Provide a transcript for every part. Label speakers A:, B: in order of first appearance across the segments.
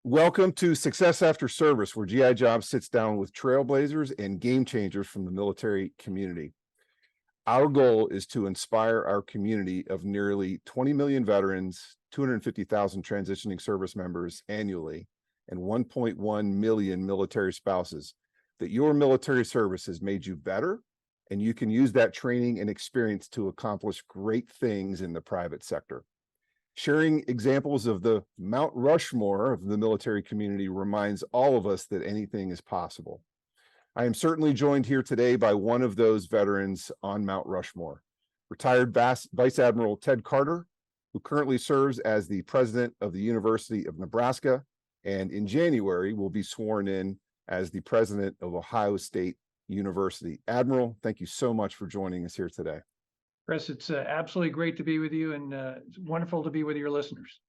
A: Welcome to Success After Service, where GI Jobs sits down with trailblazers and game changers from the military community. Our goal is to inspire our community of nearly 20 million veterans, 250,000 transitioning service members annually, and 1.1 million military spouses that your military service has made you better, and you can use that training and experience to accomplish great things in the private sector. Sharing examples of the Mount Rushmore of the military community reminds all of us that anything is possible. I am certainly joined here today by one of those veterans on Mount Rushmore, retired Vice Admiral Ted Carter, who currently serves as the president of the University of Nebraska, and in January will be sworn in as the president of Ohio State University. Admiral, thank you so much for joining us here today.
B: Chris, it's absolutely great to be with you, and it's wonderful to be with your listeners.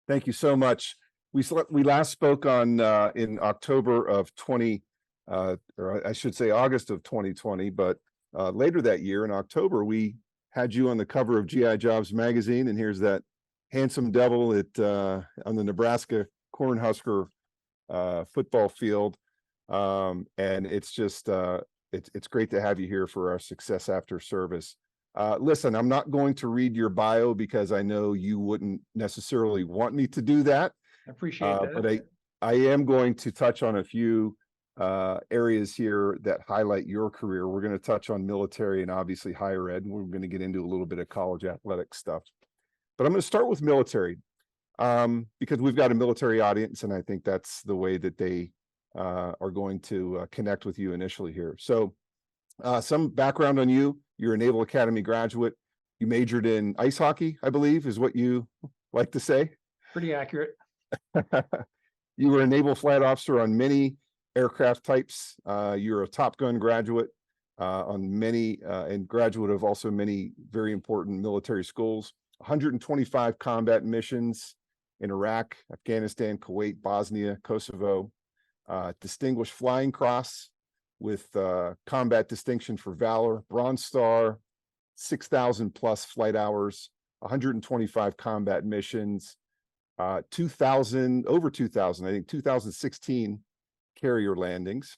A: Thank you so much. We last spoke on in October of or I should say August of 2020, but later that year in October, we had you on the cover of GI Jobs magazine, and here's that handsome devil on the Nebraska Cornhusker football field, and it's just it's great to have you here for our Success After Service. Listen, I'm not going to read your bio because I know you wouldn't necessarily want me to do that.
B: I appreciate that.
A: But I am going to touch on a few areas here that highlight your career. We're going to touch on military and obviously higher ed, and we're going to get into a little bit of college athletic stuff. But I'm going to start with military because we've got a military audience, and I think that's the way that they are going to connect with you initially here. So some background on you. You're a Naval Academy graduate. You majored in ice hockey, I believe, is what you like to say.
B: Pretty accurate.
A: You were a naval flight officer on many aircraft types. You're a Top Gun graduate on many and graduate of also many very important military schools. 125 combat missions in Iraq, Afghanistan, Kuwait, Bosnia, Kosovo. Distinguished Flying Cross with combat distinction for valor, Bronze Star, 6,000 plus flight hours, 125 combat missions, 2,000, over 2,000, I think 2016 carrier landings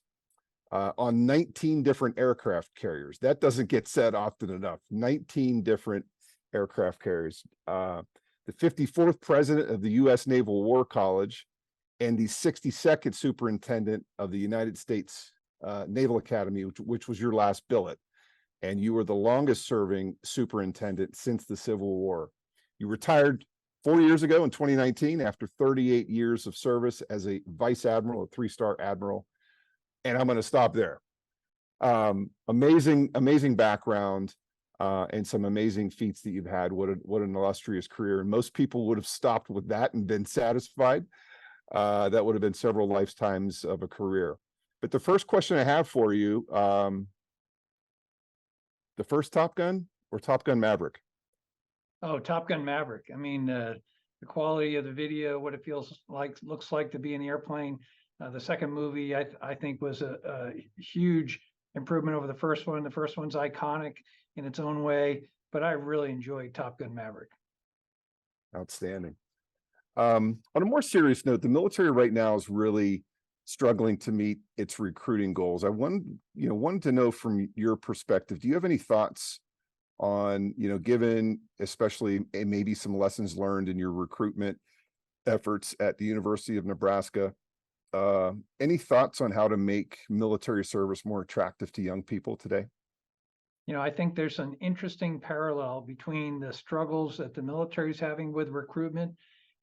A: on 19 different aircraft carriers. That doesn't get said often enough. 19 different aircraft carriers. The 54th president of the U.S. Naval War College and the 62nd superintendent of the United States Naval Academy, which was your last billet. And you were the longest serving superintendent since the Civil War. You retired 4 years ago in 2019 after 38 years of service as a vice admiral, a 3-star admiral. And I'm going to stop there. Amazing background and some amazing feats that you've had. What an illustrious career. And most people would have stopped with that and been satisfied. That would have been several lifetimes of a career. But the first question I have for you, the first Top Gun or Top Gun Maverick?
B: Oh, Top Gun Maverick. I mean, the quality of the video, what it looks like to be in the airplane. The second movie, I think, was a huge improvement over the first one. The first one's iconic in its own way, but I really enjoyed Top Gun Maverick.
A: Outstanding. On a more serious note, the military right now is really struggling to meet its recruiting goals. I wanted to know from your perspective, do you have any thoughts on, given especially maybe some lessons learned in your recruitment efforts at the University of Nebraska, any thoughts on how to make military service more attractive to young people today?
B: I think there's an interesting parallel between the struggles that the military is having with recruitment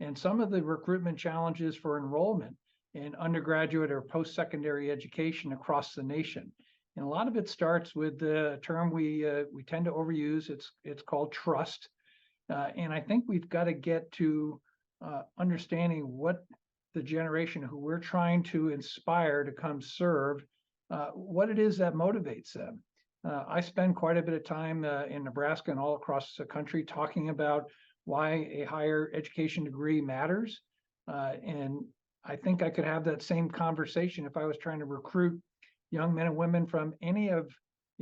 B: and some of the recruitment challenges for enrollment in undergraduate or post-secondary education across the nation. And a lot of it starts with the term we tend to overuse. It's called trust. And I think we've got to get to understanding what the generation who we're trying to inspire to come serve, what it is that motivates them. I spend quite a bit of time in Nebraska and all across the country talking about why a higher education degree matters. And I think I could have that same conversation if I was trying to recruit young men and women from any of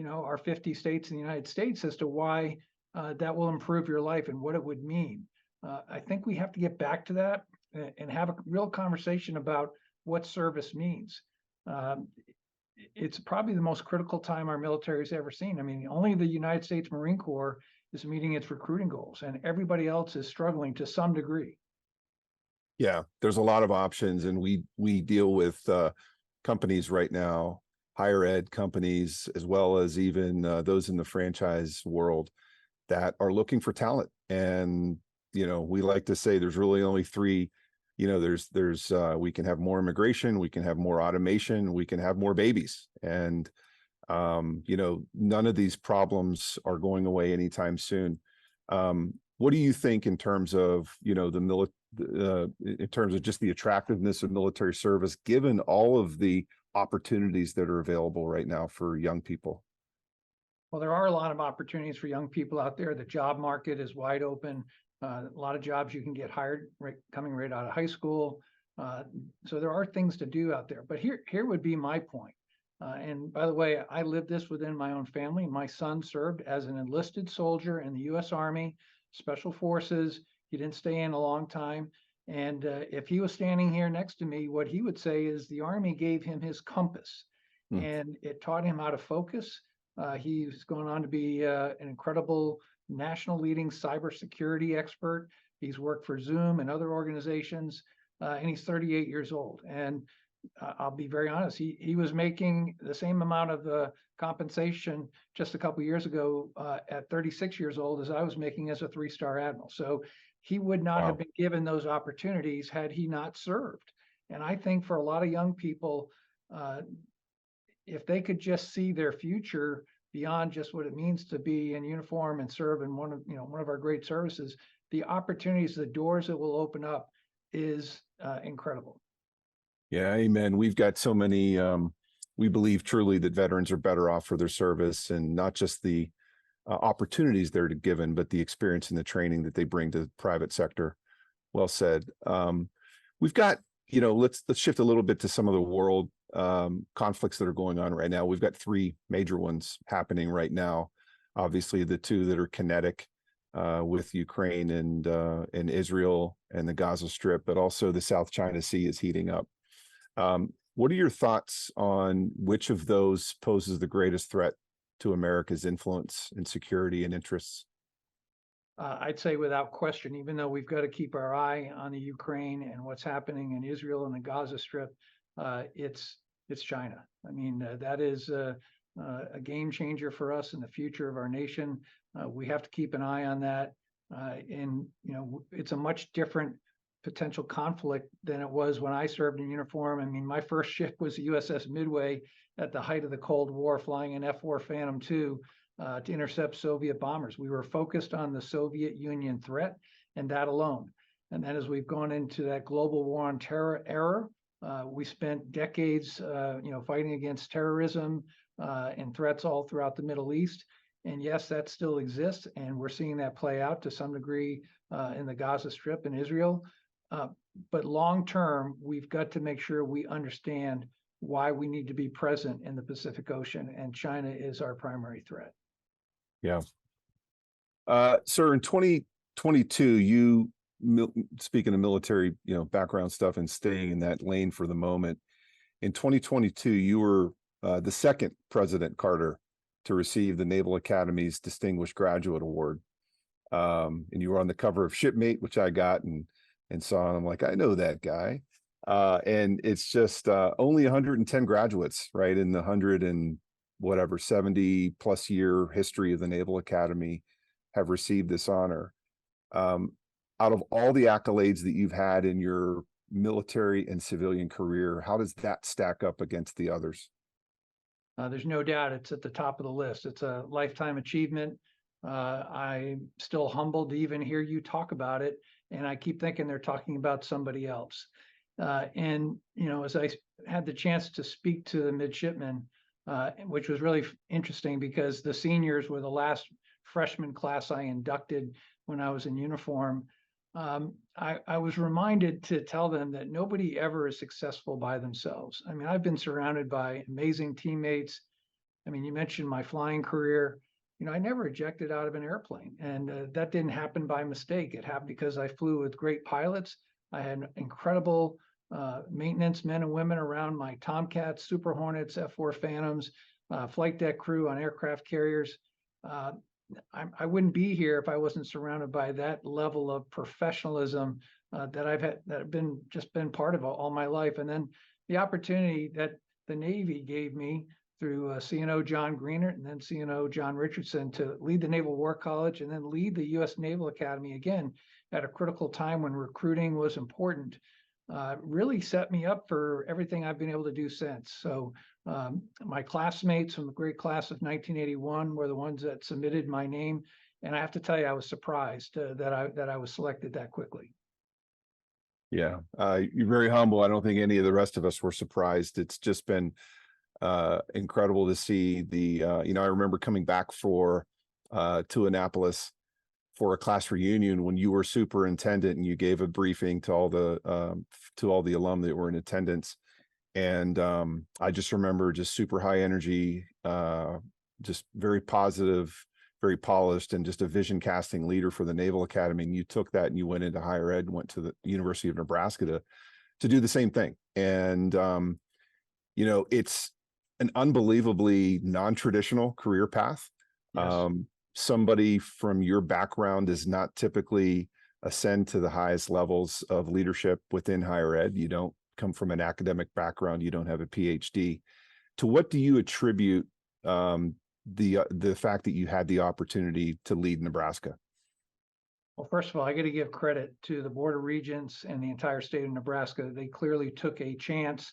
B: our 50 states in the United States as to why that will improve your life and what it would mean. I think we have to get back to that. and have a real conversation about what service means. Um, it's probably the most critical time our military has ever seen. I mean, only the United States Marine Corps is meeting its recruiting goals, and everybody else is struggling to some degree.
A: Yeah, there's a lot of options, and we deal with companies right now, higher ed companies, as well as even those in the franchise world that are looking for talent. And we like to say there's really only three. There's we can have more immigration, we can have more automation, we can have more babies, and none of these problems are going away anytime soon. What do you think in terms of in terms of just the attractiveness of military service, given all of the opportunities that are available right now for young people?
B: Well, there are a lot of opportunities for young people out there. The job market is wide open. A lot of jobs you can get hired coming right out of high school. So there are things to do out there. But here would be my point. And by the way, I lived this within my own family. My son served as an enlisted soldier in the U.S. Army, Special Forces. He didn't stay in a long time. And if he was standing here next to me, what he would say is the Army gave him his compass, and it taught him how to focus. He's going on to be an incredible national leading cybersecurity expert. He's worked for Zoom and other organizations, and he's 38 years old. And I'll be very honest, he was making the same amount of compensation just a couple years ago at 36 years old as I was making as a 3-star admiral. So he would not have been given those opportunities had he not served. And I think for a lot of young people, if they could just see their future beyond just what it means to be in uniform and serve in one of our great services, the opportunities, the doors that will open up is incredible.
A: Yeah, amen. We've got so many, we believe truly that veterans are better off for their service, and not just the opportunities they're given, but the experience and the training that they bring to the private sector. Well said. We've got, let's shift a little bit to some of the world conflicts that are going on right now. We've got 3 major ones happening right now. Obviously, the 2 that are kinetic with Ukraine and Israel and the Gaza Strip, but also the South China Sea is heating up. What are your thoughts on which of those poses the greatest threat to America's influence and security and interests?
B: I'd say without question, even though we've got to keep our eye on the Ukraine and what's happening in Israel and the Gaza Strip, it's China. I mean, that is a game changer for us in the future of our nation. We have to keep an eye on that. And it's a much different potential conflict than it was when I served in uniform. I mean, my first ship was the USS Midway at the height of the Cold War, flying an F-4 Phantom II to intercept Soviet bombers. We were focused on the Soviet Union threat and that alone. And then as we've gone into that global war on terror era, we spent decades, fighting against terrorism and threats all throughout the Middle East. And yes, that still exists, and we're seeing that play out to some degree in the Gaza Strip and Israel. But long term, we've got to make sure we understand why we need to be present in the Pacific Ocean, and China is our primary threat.
A: Yeah. Sir, in 2022, speaking of military, background stuff and staying in that lane for the moment, in 2022, you were the second President Carter to receive the Naval Academy's Distinguished Graduate Award. And you were on the cover of Shipmate, which I got and saw, and I'm like, I know that guy. And it's just only 110 graduates, right, in the 70 plus year history of the Naval Academy have received this honor. Out of all the accolades that you've had in your military and civilian career, how does that stack up against the others?
B: There's no doubt it's at the top of the list. It's a lifetime achievement. I'm still humbled to even hear you talk about it, and I keep thinking they're talking about somebody else. And as I had the chance to speak to the midshipmen, which was really interesting because the seniors were the last freshman class I inducted when I was in uniform. I was reminded to tell them that nobody ever is successful by themselves. I mean, I've been surrounded by amazing teammates. I mean, you mentioned my flying career. I never ejected out of an airplane, and that didn't happen by mistake. It happened because I flew with great pilots. I had incredible maintenance men and women around my Tomcats, Super Hornets, F-4 Phantoms, flight deck crew on aircraft carriers. I wouldn't be here if I wasn't surrounded by that level of professionalism that I've been part of all my life. And then the opportunity that the Navy gave me through CNO John Greenert and then CNO John Richardson to lead the Naval War College and then lead the U.S. Naval Academy again at a critical time when recruiting was important, really set me up for everything I've been able to do since. So my classmates from the great class of 1981 were the ones that submitted my name. And I have to tell you, I was surprised that I was selected that quickly.
A: Yeah, you're very humble. I don't think any of the rest of us were surprised. It's just been incredible to see the, I remember coming back to Annapolis for a class reunion when you were superintendent and you gave a briefing to all the alum that were in attendance. And I just remember just super high energy, just very positive, very polished, and just a vision casting leader for the Naval Academy. And you took that and you went into higher ed and went to the University of Nebraska to do the same thing. And, it's an unbelievably non-traditional career path.
B: Yes.
A: Somebody from your background does not typically ascend to the highest levels of leadership within higher ed. You don't come from an academic background. You don't have a PhD. To what do you attribute the fact that you had the opportunity to lead Nebraska?
B: Well, first of all, I got to give credit to the Board of Regents and the entire state of Nebraska. They clearly took a chance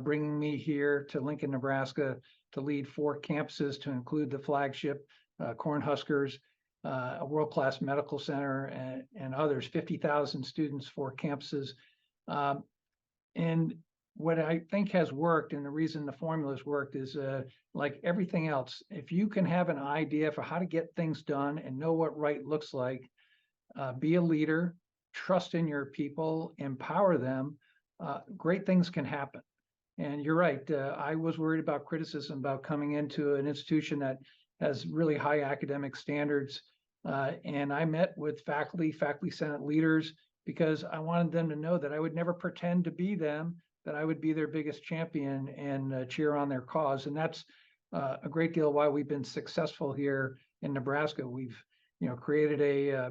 B: bringing me here to Lincoln, Nebraska, to lead 4 campuses, to include the flagship Cornhuskers, a world-class medical center, and others. 50,000 students, 4 campuses. And what I think has worked, and the reason the formulas worked, is like everything else. If you can have an idea for how to get things done and know what right looks like, be a leader, trust in your people, empower them, great things can happen. And you're right. I was worried about criticism about coming into an institution that has really high academic standards. And I met with faculty senate leaders, because I wanted them to know that I would never pretend to be them, that I would be their biggest champion and cheer on their cause. And that's a great deal why we've been successful here in Nebraska. We've, created a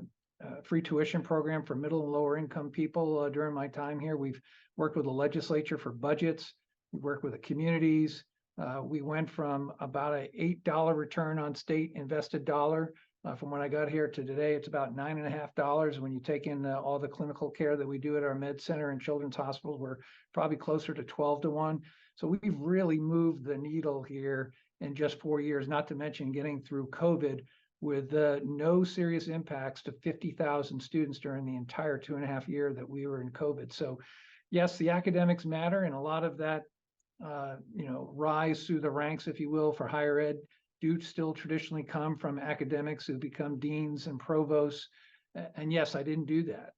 B: free tuition program for middle and lower income people during my time here. We've worked with the legislature for budgets. We worked with the communities. We went from about an $8 return on state invested dollar from when I got here to today. It's about $9.50. When you take in all the clinical care that we do at our med center and children's hospitals, we're probably closer to 12 to 1. So we've really moved the needle here in just 4 years, not to mention getting through COVID with no serious impacts to 50,000 students during the entire 2.5 years that we were in COVID. So yes, the academics matter, and a lot of that rise through the ranks, if you will, for higher ed do still traditionally come from academics who become deans and provosts. And yes, I didn't do that.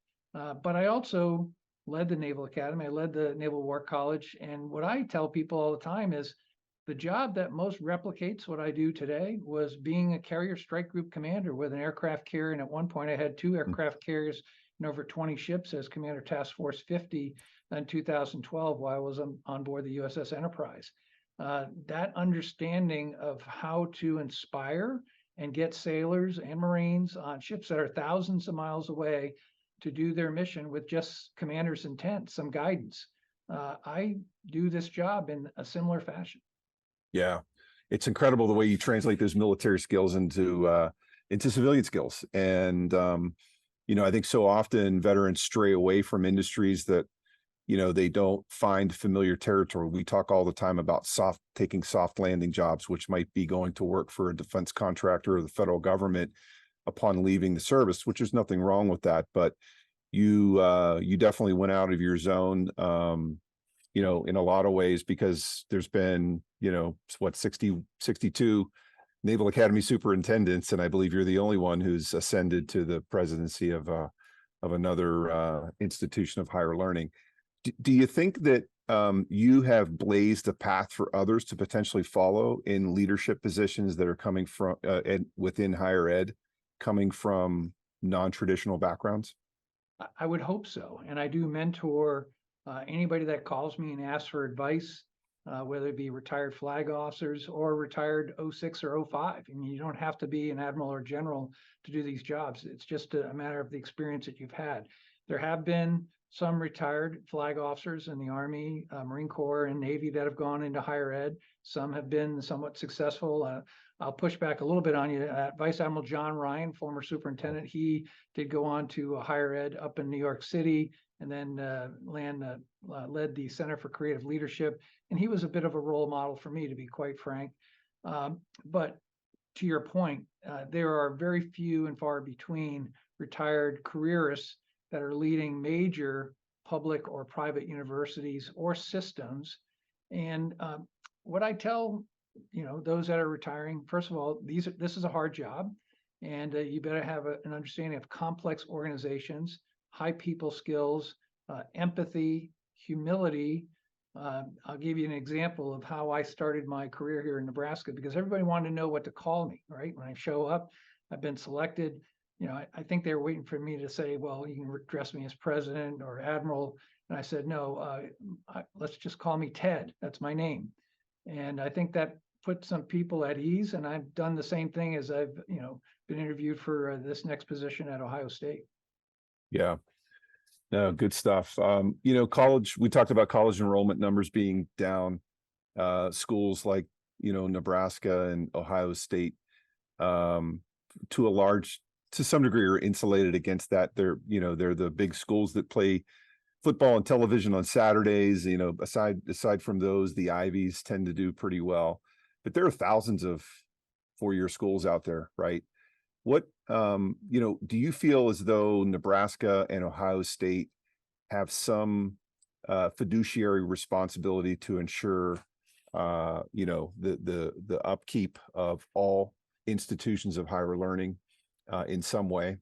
B: But I also led the Naval Academy. I led the Naval War College. And what I tell people all the time is the job that most replicates what I do today was being a carrier strike group commander with an aircraft carrier. And at one point I had 2 aircraft carriers and over 20 ships as Commander Task Force 50 in 2012 while I was on board the USS Enterprise. That understanding of how to inspire and get sailors and Marines on ships that are thousands of miles away to do their mission with just commander's intent, some guidance. I do this job in a similar fashion.
A: Yeah, it's incredible the way you translate those military skills into civilian skills. And, I think so often veterans stray away from industries that they don't find familiar territory. We talk all the time about taking soft landing jobs, which might be going to work for a defense contractor or the federal government upon leaving the service, which is nothing wrong with that. But you definitely went out of your zone, in a lot of ways, because there's been, 62 Naval Academy superintendents, and I believe you're the only one who's ascended to the presidency of another institution of higher learning. Do you think that you have blazed a path for others to potentially follow in leadership positions that are coming from within higher ed, coming from non-traditional backgrounds?
B: I would hope so. And I do mentor anybody that calls me and asks for advice, whether it be retired flag officers or retired '06 or '05. I mean, you don't have to be an admiral or general to do these jobs. It's just a matter of the experience that you've had. There have been some retired flag officers in the Army, Marine Corps, and Navy that have gone into higher ed. Some have been somewhat successful. I'll push back a little bit on you. Vice Admiral John Ryan, former superintendent, he did go on to higher ed up in New York City, and then led the Center for Creative Leadership. And he was a bit of a role model for me, to be quite frank. But to your point, there are very few and far between retired careerists that are leading major public or private universities or systems. And what I tell those that are retiring, first of all, this is a hard job, and you better have an understanding of complex organizations, high people skills, empathy, humility. I'll give you an example of how I started my career here in Nebraska, because everybody wanted to know what to call me, right? When I show up, I've been selected. I think they were waiting for me to say, well, you can address me as president or admiral. And I said, no, let's just call me Ted. That's my name. And I think that put some people at ease. And I've done the same thing as I've, been interviewed for this next position at Ohio State.
A: Yeah. No, good stuff. College, we talked about college enrollment numbers being down. Schools like, Nebraska and Ohio State, to some degree are insulated against that. They're the big schools that play football and television on Saturdays. Aside from those, the Ivies tend to do pretty well, but there are thousands of four-year schools out there, right? What, do you feel as though Nebraska and Ohio State have some fiduciary responsibility to ensure, the upkeep of all institutions of higher learning in some way?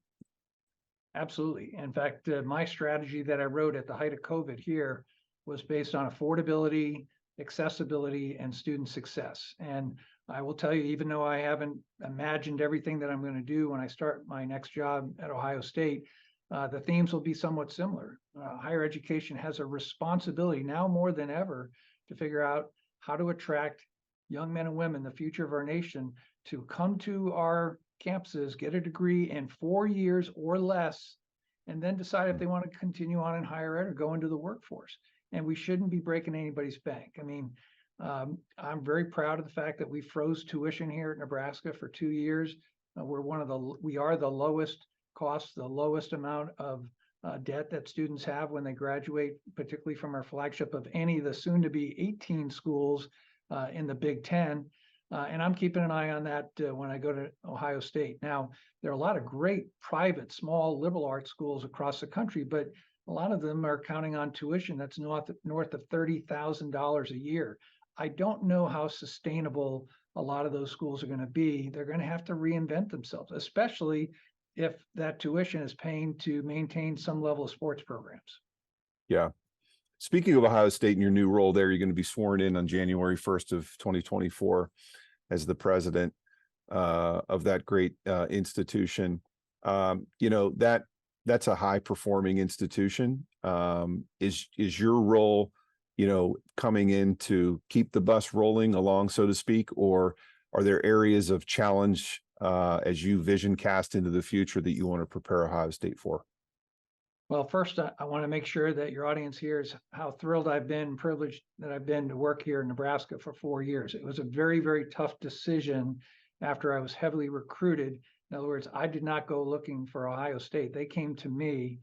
B: Absolutely. In fact, my strategy that I wrote at the height of COVID here was based on affordability, accessibility, and student success. And I will tell you, even though I haven't imagined everything that I'm going to do when I start my next job at Ohio State, the themes will be somewhat similar. Higher education has a responsibility now more than ever to figure out how to attract young men and women, the future of our nation, to come to our campuses, get a degree in 4 years or less, and then decide if they want to continue on in higher ed or go into the workforce. And we shouldn't be breaking anybody's bank. I mean, I'm very proud of the fact that we froze tuition here at Nebraska for 2 years. We are the lowest cost, the lowest amount of debt that students have when they graduate, particularly from our flagship of any of the soon to be 18 schools in the Big Ten. And I'm keeping an eye on that when I go to Ohio State. Now, there are a lot of great private, small liberal arts schools across the country, but a lot of them are counting on tuition that's north of $30,000 a year. I don't know how sustainable a lot of those schools are going to be. They're going to have to reinvent themselves, especially if that tuition is paying to maintain some level of sports programs.
A: Yeah. Speaking of Ohio State and your new role there, you're going to be sworn in on January 1st of 2024 as the president of that great institution. That's a high performing institution. Is your role, coming in to keep the bus rolling along, so to speak, or are there areas of challenge as you vision cast into the future that you want to prepare Ohio State for?
B: Well, first, I want to make sure that your audience hears how thrilled I've been, privileged that I've been to work here in Nebraska for 4 years. It was a very, very tough decision after I was heavily recruited. In other words, I did not go looking for Ohio State. They came to me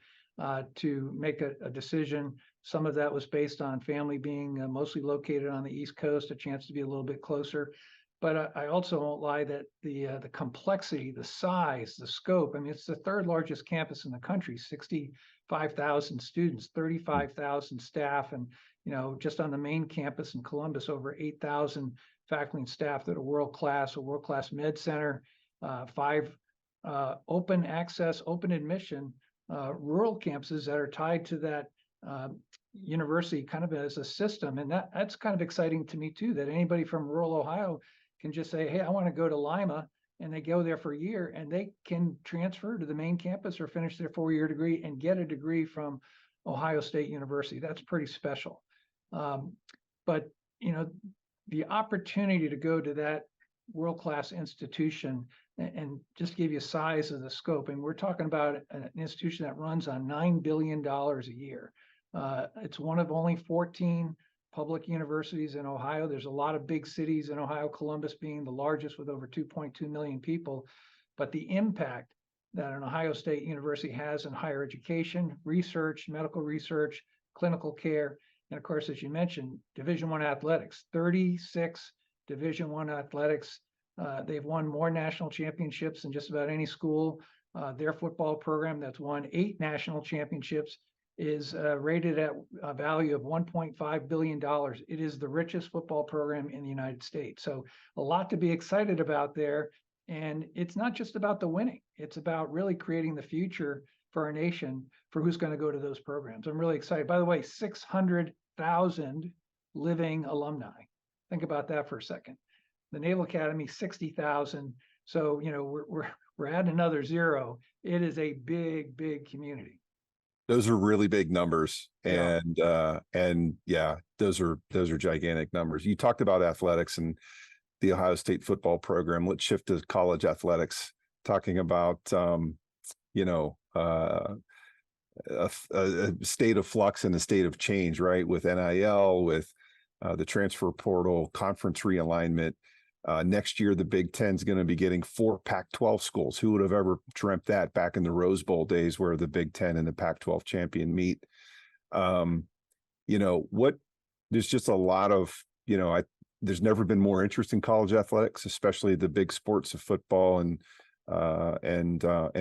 B: to make a decision. Some of that was based on family being mostly located on the East Coast, a chance to be a little bit closer. But I also won't lie that the complexity, the size, the scope, I mean, it's the third largest campus in the country, 65,000 students, 35,000 staff, and, just on the main campus in Columbus, over 8,000 faculty and staff that are world-class, a world-class med center, 5 open access, open admission rural campuses that are tied to that university kind of as a system. And that's kind of exciting to me too, that anybody from rural Ohio can just say, hey, I want to go to Lima and they go there for a year and they can transfer to the main campus or finish their 4-year degree and get a degree from Ohio State University. That's pretty special. But, you know, the opportunity to go to that world-class institution and just give you size of the scope. And we're talking about an institution that runs on $9 billion a year. It's one of only 14 public universities in Ohio. There's a lot of big cities in Ohio, Columbus being the largest with over 2.2 million people. But the impact that an Ohio State University has in higher education, research, medical research, clinical care, and of course, as you mentioned, Division I athletics, 36 Division I athletics. They've won more national championships than just about any school. Their football program that's won 8 national championships is rated at a value of $1.5 billion. It is the richest football program in the United States. So a lot to be excited about there. And it's not just about the winning. It's about really creating the future for our nation for who's going to go to those programs. I'm really excited. By the way, 600,000 living alumni. Think about that for a second. The Naval Academy, 60,000. So, you know, we're adding another zero. It is a big, big community.
A: Those are really big numbers,
B: Yeah.
A: and yeah, those are gigantic numbers. You talked about athletics and the Ohio State football program. Let's shift to college athletics, talking about you know, a state of flux and a state of change, right? With NIL, with the transfer portal, conference realignment. Next year, the Big Ten is going to be getting 4 Pac-12 schools. Who would have ever dreamt that back in the Rose Bowl days where the Big Ten and the Pac-12 champion meet? You know, there's just a lot of, you know, there's never been more interest in college athletics, especially the big sports of football and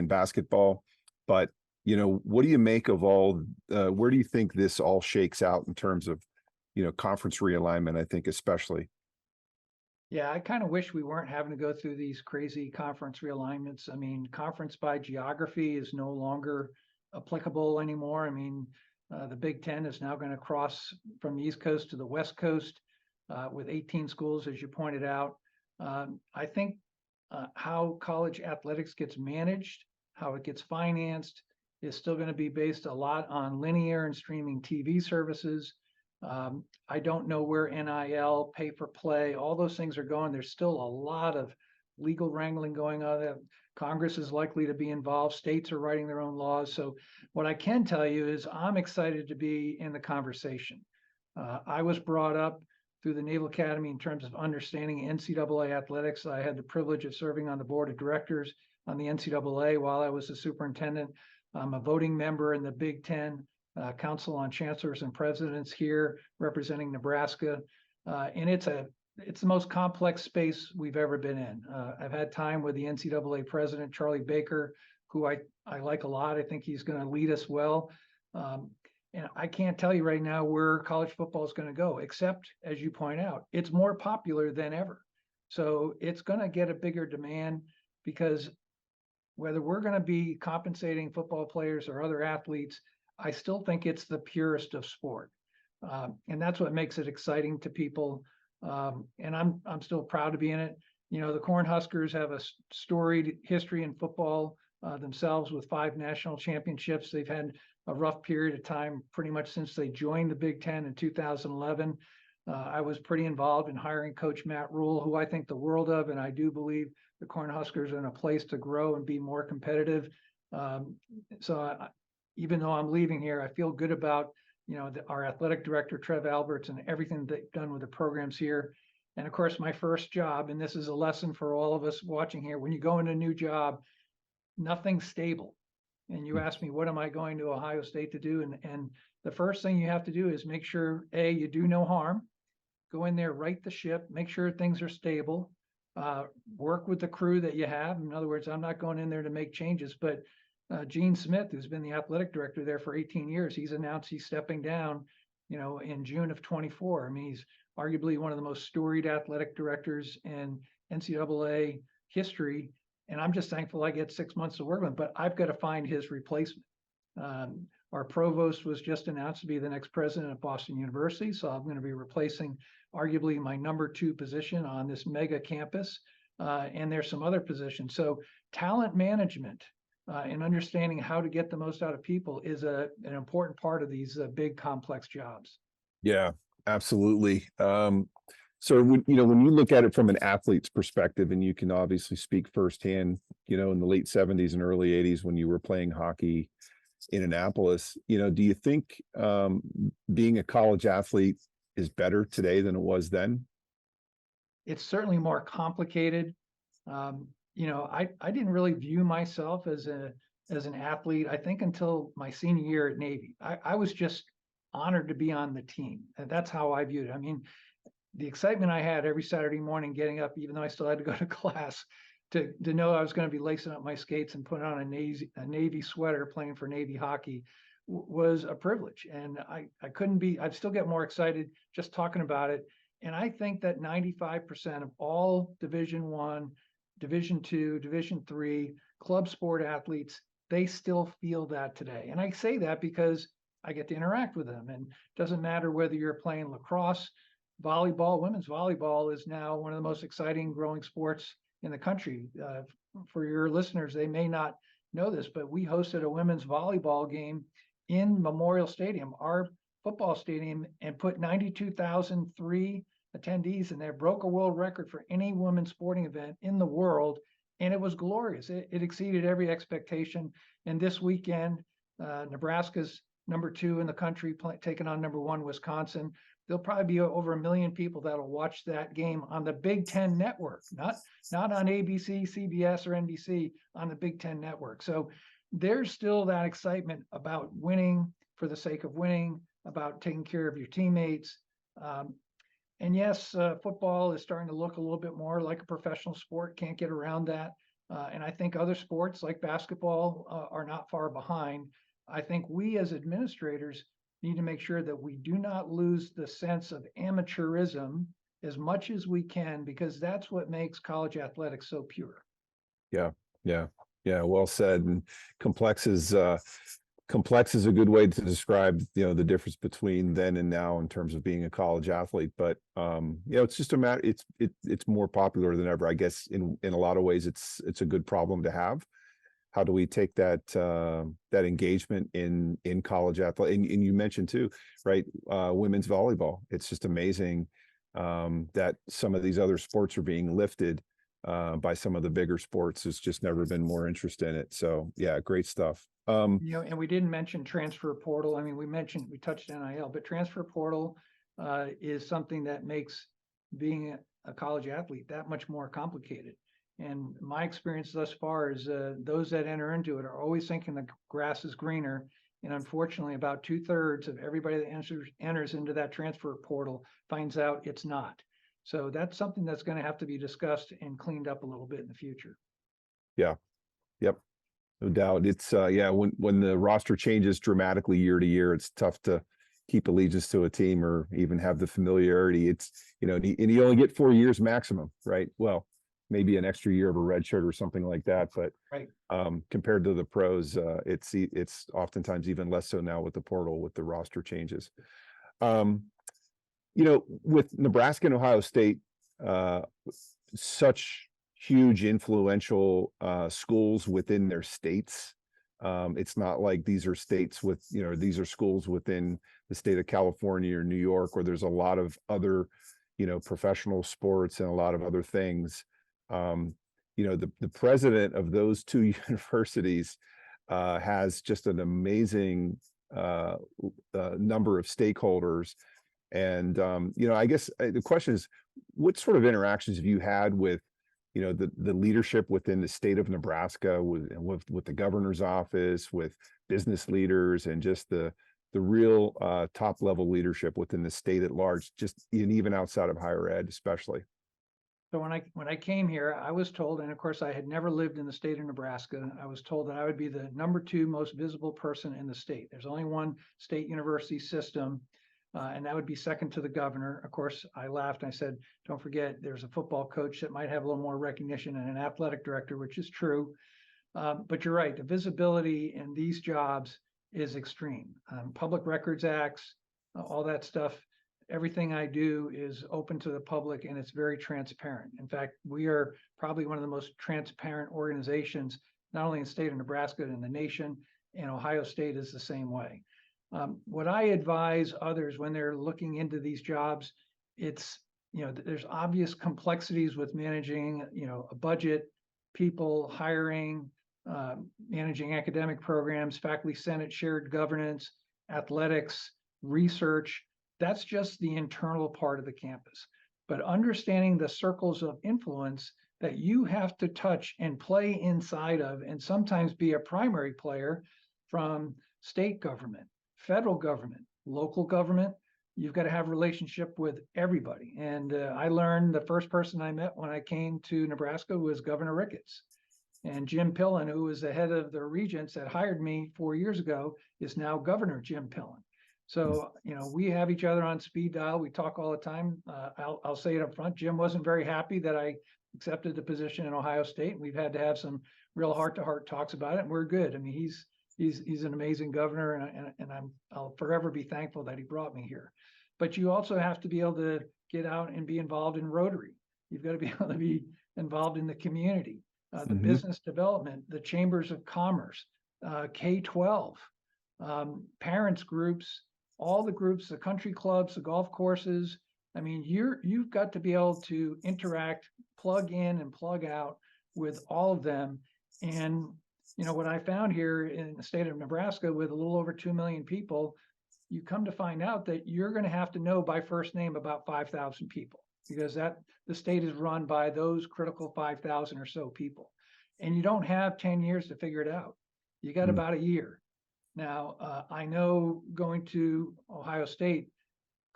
A: basketball. But, you know, what do you make of where do you think this all shakes out in terms of, you know, conference realignment, I think, especially?
B: Yeah, I kind of wish we weren't having to go through these crazy conference realignments. I mean, conference by geography is no longer applicable anymore. I mean, the Big Ten is now going to cross from the East Coast to the West Coast with 18 schools, as you pointed out. I think how college athletics gets managed, how it gets financed, is still going to be based a lot on linear and streaming TV services. I don't know where NIL, pay for play, all those things are going. There's still a lot of legal wrangling going on. Congress is likely to be involved. States are writing their own laws. So what I can tell you is I'm excited to be in the conversation. I was brought up through the Naval Academy in terms of understanding NCAA athletics. I had the privilege of serving on the board of directors on the NCAA while I was the superintendent. I'm a voting member in the Big Ten Council on Chancellors and Presidents here representing Nebraska. And it's the most complex space we've ever been in. I've had time with the NCAA president, Charlie Baker, who I like a lot. I think he's going to lead us well. And I can't tell you right now where college football is going to go, except, as you point out, it's more popular than ever. So it's going to get a bigger demand because whether we're going to be compensating football players or other athletes, I still think it's the purest of sport. And that's what makes it exciting to people. And I'm still proud to be in it. You know, the Cornhuskers have a storied history in football themselves with 5 national championships. They've had a rough period of time pretty much since they joined the Big Ten in 2011. I was pretty involved in hiring Coach Matt Rule, who I think the world of, and I do believe the Cornhuskers are in a place to grow and be more competitive. Even though I'm leaving here, I feel good about, you know, our athletic director, Trev Alberts, and everything they've done with the programs here. And of course, my first job, and this is a lesson for all of us watching here, when you go into a new job, nothing's stable. And you ask me, what am I going to Ohio State to do? And the first thing you have to do is make sure, A, you do no harm, go in there, right the ship, make sure things are stable, work with the crew that you have. In other words, I'm not going in there to make changes, but Gene Smith, who's been the athletic director there for 18 years, he's announced he's stepping down, you know, in June of 24. I mean, he's arguably one of the most storied athletic directors in NCAA history. And I'm just thankful I get 6 months to work with him, but I've got to find his replacement. Our provost was just announced to be the next president of Boston University. So I'm going to be replacing arguably my number 2 position on this mega campus. and there's some other positions. So talent management and understanding how to get the most out of people is an important part of these big complex jobs.
A: Yeah, absolutely. So when, when you look at it from an athlete's perspective, and you can obviously speak firsthand, in the late 70s and early 80s when you were playing hockey in Annapolis, do you think being a college athlete is better today than it was then?
B: It's certainly more complicated. I didn't really view myself as an athlete, I think, until my senior year at Navy. I was just honored to be on the team. And that's how I viewed it. I mean, the excitement I had every Saturday morning getting up, even though I still had to go to class, to know I was going to be lacing up my skates and putting on a Navy sweater playing for Navy hockey was a privilege. And I'd still get more excited just talking about it. And I think that 95% of all Division I, Division II, Division III club sport athletes, they still feel that today. And I say that because I get to interact with them. And it doesn't matter whether you're playing lacrosse, volleyball. Women's volleyball is now one of the most exciting growing sports in the country. For your listeners, they may not know this, but we hosted a women's volleyball game in Memorial Stadium, our football stadium, and put 92,003 attendees in there, broke a world record for any women's sporting event in the world. And it was glorious. It exceeded every expectation. And this weekend, Nebraska's #2 in the country, taking on #1 Wisconsin. There'll probably be over 1 million people that'll watch that game on the Big Ten Network, not on ABC, CBS, or NBC, on the Big Ten Network. So there's still that excitement about winning for the sake of winning, about taking care of your teammates. And yes, football is starting to look a little bit more like a professional sport. Can't get around that. And I think other sports like basketball are not far behind. I think we as administrators need to make sure that we do not lose the sense of amateurism as much as we can, because that's what makes college athletics so pure.
A: Yeah, yeah, yeah. Well said. And complex is a good way to describe, the difference between then and now in terms of being a college athlete. But it's just a matter. It's more popular than ever. I guess in a lot of ways, it's a good problem to have. How do we take that engagement in college athletics? And you mentioned too, right? Women's volleyball. It's just amazing that some of these other sports are being lifted by some of the bigger sports. There's just never been more interest in it. So yeah, great stuff.
B: And we didn't mention transfer portal. I mean, we touched NIL, but transfer portal is something that makes being a college athlete that much more complicated. And my experience thus far is those that enter into it are always thinking the grass is greener. And unfortunately, about 2/3 of everybody that enters into that transfer portal finds out it's not. So that's something that's going to have to be discussed and cleaned up a little bit in the future.
A: Yeah. Yep. No doubt. It's when the roster changes dramatically year to year, it's tough to keep allegiance to a team or even have the familiarity. It's, and you only get 4 years maximum, right? Well, maybe an extra year of a red shirt or something like that. But
B: right.
A: Compared to the pros, it's oftentimes even less so now with the portal, with the roster changes. With Nebraska and Ohio State, such huge influential schools within their states. It's not like these are states with, these are schools within the state of California or New York, where there's a lot of other, professional sports and a lot of other things. The president of those two universities has just an amazing number of stakeholders. And, I guess the question is, what sort of interactions have you had with, the leadership within the state of Nebraska, with the governor's office, with business leaders, and just the real top level leadership within the state at large, just and even outside of higher ed, especially?
B: So when I came here, I was told, and of course I had never lived in the state of Nebraska, I was told that I would be the #2 most visible person in the state. There's only one state university system, and that would be second to the governor. Of course, I laughed and I said, don't forget, there's a football coach that might have a little more recognition and an athletic director, which is true. But you're right, the visibility in these jobs is extreme. Public Records Acts, all that stuff everything I do is open to the public and it's very transparent. In fact, we are probably one of the most transparent organizations, not only in the state of Nebraska and in the nation, and Ohio State is the same way. What I advise others when they're looking into these jobs, it's, there's obvious complexities with managing, a budget, people, hiring, managing academic programs, faculty senate, shared governance, athletics, research. That's just the internal part of the campus. But understanding the circles of influence that you have to touch and play inside of, and sometimes be a primary player, from state government, federal government, local government. You've got to have a relationship with everybody. And I learned the first person I met when I came to Nebraska was Governor Ricketts. And Jim Pillen, who was the head of the regents that hired me 4 years ago, is now Governor Jim Pillen. So, we have each other on speed dial. We talk all the time. I'll say it up front. Jim wasn't very happy that I accepted the position in Ohio State. We've had to have some real heart-to-heart talks about it, and we're good. I mean, he's an amazing governor, and I'll forever be thankful that he brought me here. But you also have to be able to get out and be involved in Rotary. You've got to be able to be involved in the community, the business development, the chambers of commerce, K-12, parents groups, all the groups, the country clubs, the golf courses. I mean, you've got to be able to interact, plug in and plug out with all of them. And what I found here in the state of Nebraska, with a little over 2 million people, you come to find out that you're going to have to know by first name about 5,000 people, because the state is run by those critical 5,000 or so people. And you don't have 10 years to figure it out. You got about a year. Now, I know going to Ohio State,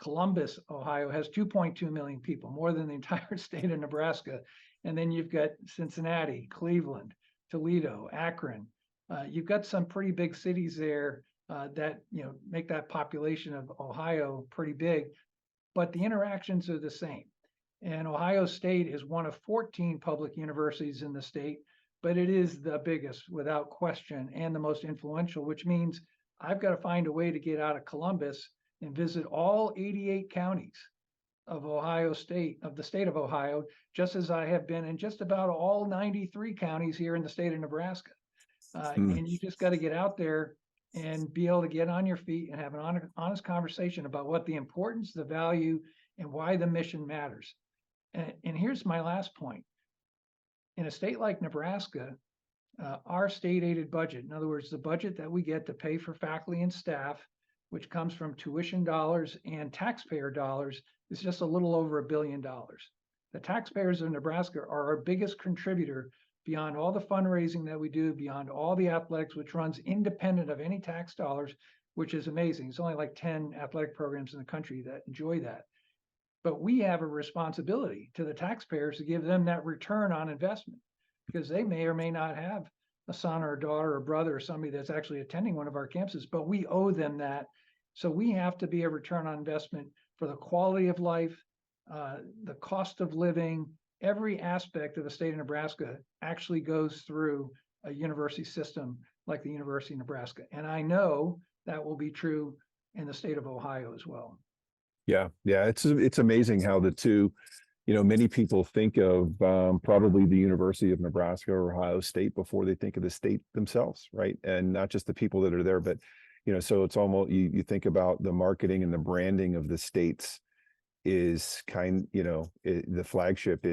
B: Columbus, Ohio has 2.2 million people, more than the entire state of Nebraska. And then you've got Cincinnati, Cleveland, Toledo, Akron. You've got some pretty big cities there that make that population of Ohio pretty big, but the interactions are the same. And Ohio State is one of 14 public universities in the state, but it is the biggest without question and the most influential, which means I've got to find a way to get out of Columbus and visit all 88 counties of Ohio State, of the state of Ohio, just as I have been in just about all 93 counties here in the state of Nebraska. And you just got to get out there and be able to get on your feet and have an honest conversation about what the importance, the value, and why the mission matters. And here's my last point. In a state like Nebraska, our state aided budget, in other words, the budget that we get to pay for faculty and staff, which comes from tuition dollars and taxpayer dollars, is just a little over $1 billion. The taxpayers of Nebraska are our biggest contributor, beyond all the fundraising that we do, beyond all the athletics, which runs independent of any tax dollars, which is amazing. It's only like 10 athletic programs in the country that enjoy that. But we have a responsibility to the taxpayers to give them that return on investment, because they may or may not have a son or a daughter or brother or somebody that's actually attending one of our campuses, but we owe them that. So we have to be a return on investment for the quality of life, the cost of living. Every aspect of the state of Nebraska actually goes through a university system like the University of Nebraska. And I know that will be true in the state of Ohio as well.
A: Yeah. It's amazing how the two, many people think of probably the University of Nebraska or Ohio State before they think of the state themselves, right? And not just the people that are there, but, so it's almost, you think about the marketing and the branding of the states is the flagship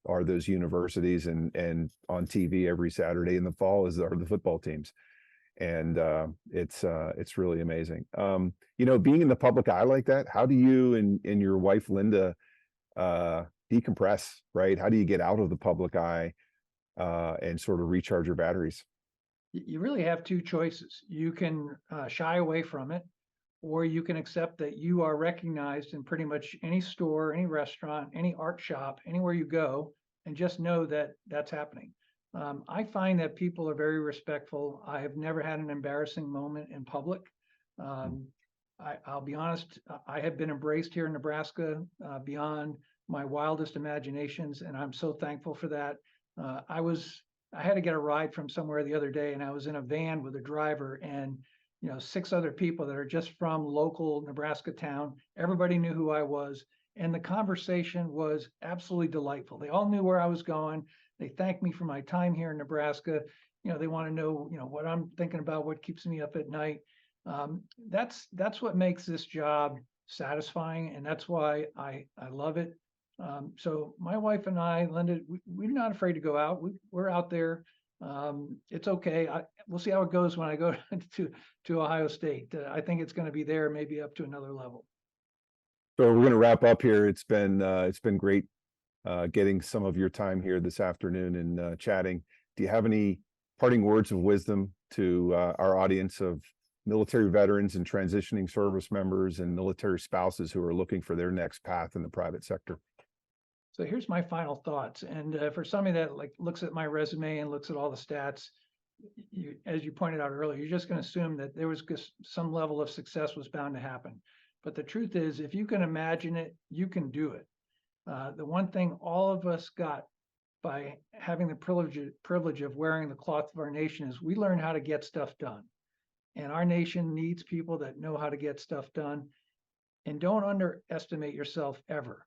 A: are those universities, and on TV every Saturday in the fall are the football teams. And it's really amazing. Being in the public eye like that, how do you and your wife, Linda, decompress, right? How do you get out of the public eye and sort of recharge your batteries?
B: You really have two choices. You can shy away from it, or you can accept that you are recognized in pretty much any store, any restaurant, any art shop, anywhere you go, and just know that that's happening. I find that people are very respectful. I have never had an embarrassing moment in public. I'll be honest, I have been embraced here in Nebraska beyond my wildest imaginations, and I'm so thankful for that. I had to get a ride from somewhere the other day, and I was in a van with a driver, and 6 other people that are just from local Nebraska town. Everybody knew who I was. And the conversation was absolutely delightful. They all knew where I was going. They thanked me for my time here in Nebraska. They want to know, what I'm thinking about, what keeps me up at night. That's what makes this job satisfying, and that's why I love it. So my wife and I, Linda, we're not afraid to go out. We're out there. It's okay. We'll see how it goes when I go to Ohio State. I think it's going to be there, maybe up to another level.
A: So we're going to wrap up here. It's been great getting some of your time here this afternoon and chatting. Do you have any parting words of wisdom to our audience of military veterans and transitioning service members and military spouses who are looking for their next path in the private sector?
B: So here's my final thoughts. And for somebody that looks at my resume and looks at all the stats, as you pointed out earlier, you're just going to assume that there was just some level of success was bound to happen. But the truth is, if you can imagine it, you can do it. The one thing all of us got by having the privilege of wearing the cloth of our nation is we learn how to get stuff done. And our nation needs people that know how to get stuff done. And don't underestimate yourself ever.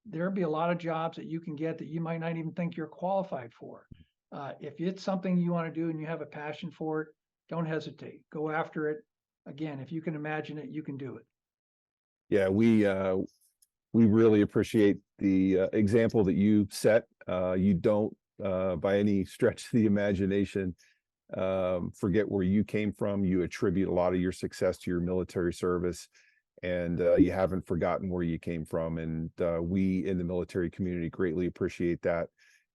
B: There'll be a lot of jobs that you can get that you might not even think you're qualified for. If it's something you want to do and you have a passion for it, don't hesitate. Go after it. Again, if you can imagine it, you can do it.
A: Yeah, we really appreciate the example that you set. You don't, by any stretch of the imagination, forget where you came from. You attribute a lot of your success to your military service, and you haven't forgotten where you came from. And we in the military community greatly appreciate that.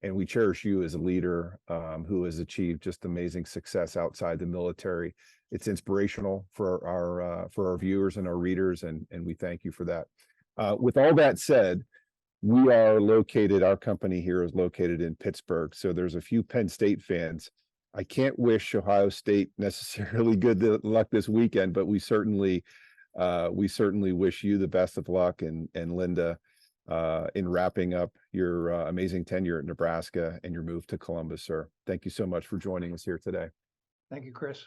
A: And we cherish you as a leader who has achieved just amazing success outside the military. It's inspirational for our viewers and our readers, and we thank you for that. With all that said, our company here is located in Pittsburgh. So there's a few Penn State fans. I can't wish Ohio State necessarily good luck this weekend, but we certainly wish you the best of luck, and Linda, in wrapping up your amazing tenure at Nebraska and your move to Columbus, sir. Thank you so much for joining us here today.
B: Thank you, Chris.